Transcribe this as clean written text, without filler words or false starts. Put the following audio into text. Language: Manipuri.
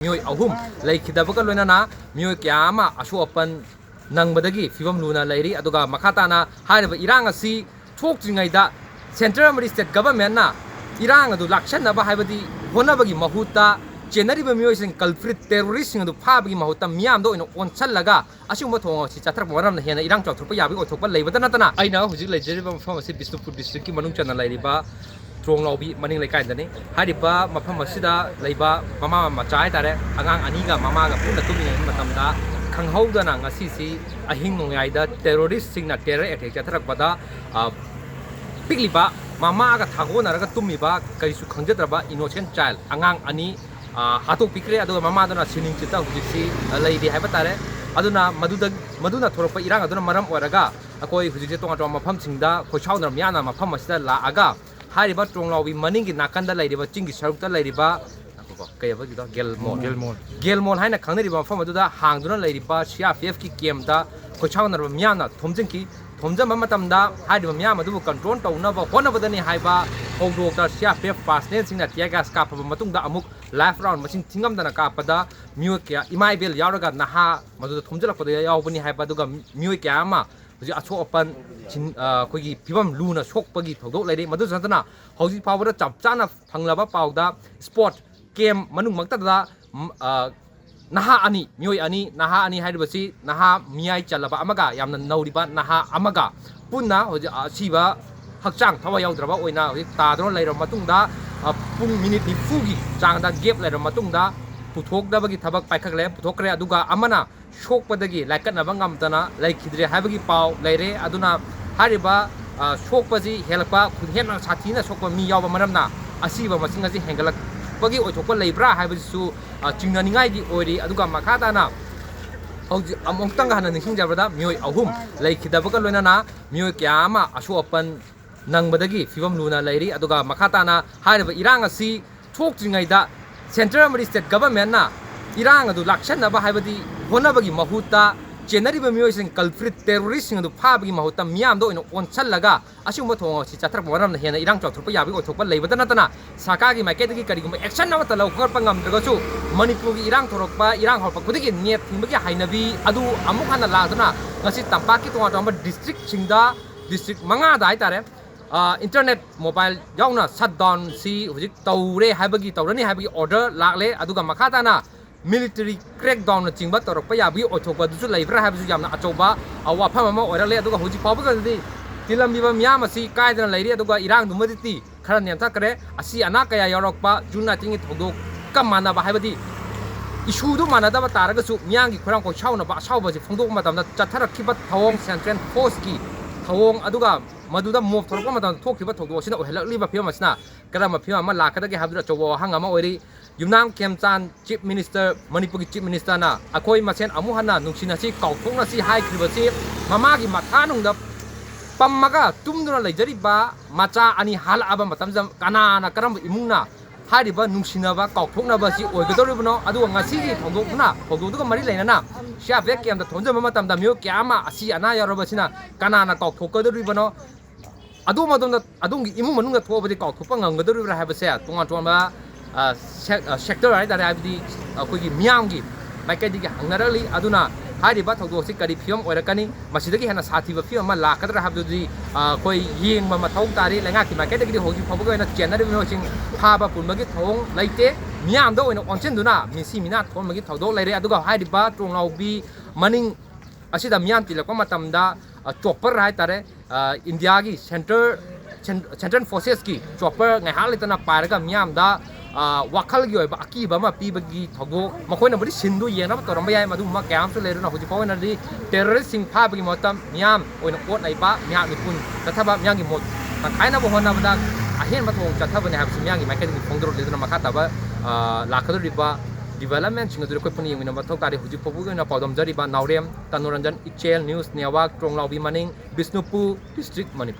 Mioi ahum Leikhidre loinana Mioi kyama Asokpan nangbadagi Phibam Luri Lairi aduga makhatana hairiba irang asi thokjingaida central state government na irang adu lakshanaba haibadi honabagi mahuta general Mioi sing culprit terrorist sing adu phabagi mahuta miyam do onchallaga asumba thongo si chathrak maram na hena irang chawthurpa yabi othokpa leibada natana aina hujik leijeriba mafam asi Bishnupur district ki manung chana lairiba Trong Laubi maning laikai dani hariba mafam asida leiba mama macha haitare agang aniga mama ga puna tumingai matamda khanghaudana ngasi ahing nongaida terrorist singna terror attack chatharakpada pigliba mama ga thagonaraga tumiba kaisu khangjadraba innocent child angang ani hatok pikre aduga mama dana sining chita hujiksi leidi haibatare aduna maduna thorpa irang aduna maram oraga akoi hujikse tonga mafam singda khochhauna myana mafam asida la aga hariba Trong Laubi maningi nakanda lairiba chingi sarukta lairiba kayaba gido gelmol haina khangnariba mafam aduda hangduna lairiba CRPF ki kemda khochhaunarba myana thomjingki thomjamba matamda hariba myam adu control taunaba honabadani haiba hongdokta CRPF personnel singna tiagas kapaba matungda amuk life round machine thingamdana kapada Mioi kya imaibel yauraga naha maduda thomjalakpada yaubani haiba aduga Mioi kya ama Hujik Asokpan koigi Phibam Luri sokpagi thodok leide madu satana hojik pawada chapchana phanglaba pawda sport game manung maktada naha ani Mioi ani naha ani hairibasi naha Mioi chalaba amaga yamna nauriba naha amaga punna hojik asiba hakchang thawa yaudraba oina hojik tadron leiro matungda pung minute nifugi changda gap leiro matungda puthokdabagi thabak paikhakle puthokre aduga amana sokpadagi laikatnaba ngamtana Leikhidre haibagi paw leire aduna hariba sokpaji helpa khudhena sathina sokpa mi yawba maramna asiba masing asi hengalakpagi oithokpa leibra haibasu chingnaningai gi oiri aduga makhatana hauji amongtang hana nisingjabrada Mioi ahum Leikhidre loinana Mioi kyama Asokpan nangbadagi Phibam Luri lairi aduga makhatana hariba irang asi thokjingaida central state government na irang adu lakshanaba haibadi honabagi mahuta general Mioi sing culprit terrorist sing adu phabagi mahuta miyam do onchallaga asumba thongo si chathrak maram na hena irang chawthurpa yabi othokpa leibada natana sakagi maiketagi kariguma action nawa tala ukhorpa ngamdragachu Manipur gi irang thorokpa irang horpa kudigi net thimbagi hainabi adu amuk hana ladana ngasi tampaki tonga district singda district manga da haitare internet mobile yauna shutdown si hujik taure haibagi taurani haibagi order lakle aduga makhatana military crackdown na chingba torokpa yabi othokpa dusu leibra haibusu yamna achoba awafam ama orale aduga hujik pawba gadi tilambiba miyam asi kaidana leiri aduga irang dumadi khara nemthakre asi ana kaya yorokpa juna tingi thodok kamana ba haibadi issue du manadaba taragasu miyangi khurang ko chauna ba asawba ji phongdok matamda chatharakhiba thawong central force ki thawong aduga maduda move thorokpa matam thokhiba thodok sina ohelakliba phim asna karama phim ama lakadagi habdura chobo hangama oiri Yumnam Kemchan Chief Minister Manipur Chief Minister na akoi masen amuhana nungsina si kauthongna si haikribasi mamagi mathanungda pammaga tumduna leijariba macha ani hala aba matamjam kanana karam imungna hariba nungsinaba kauthongnaba si oigadoribno adu ngasi thongdokna thongdokduga mari leinana siabe kemda thonjama matamda Mioi kyama asi ana yarobasina kanana kauthokadoribno adu madonda adungi imung manungda thobadi kauthokpa ngamgadoribra habase tonga sector right that have the koigi miyamgi maikadi ga hangnarali aduna hariba thogdosi kari phim oirakani masidagi hena sathiba phim ma lakadra habdudi koi yengba mathau tari lenga ki maikadi gi hogi phobaga na channel mi hosing phaba punmagi thong laite miyam do oina onchenduna misi mina thonmagi thogdo laire aduga hariba Trong Laubi maning asida miyam tilakpa matamda chopper right tare India gi central forces ki chopper ngai halitana paraga miyam da wakal gi oiba akiba ma pibagi thogo makoina bari sindu yena toramba yai madu ma kyam su leruna hoji pawena ri terrorist sing phabagi motam miyam oina pot naiba miyam ni pun tathaba miyam gi mot thaina bo hona bada ahen ma thong chathaba ne habsi miyam gi maikadi gi phongdro leduna makhataba lakador riba development sing adu koi puni yengina mathok tari hoji pawugi na pawdam jariba naurem tanoranjan ichel news newak Trong Laubi maning Bishnupur district Manipur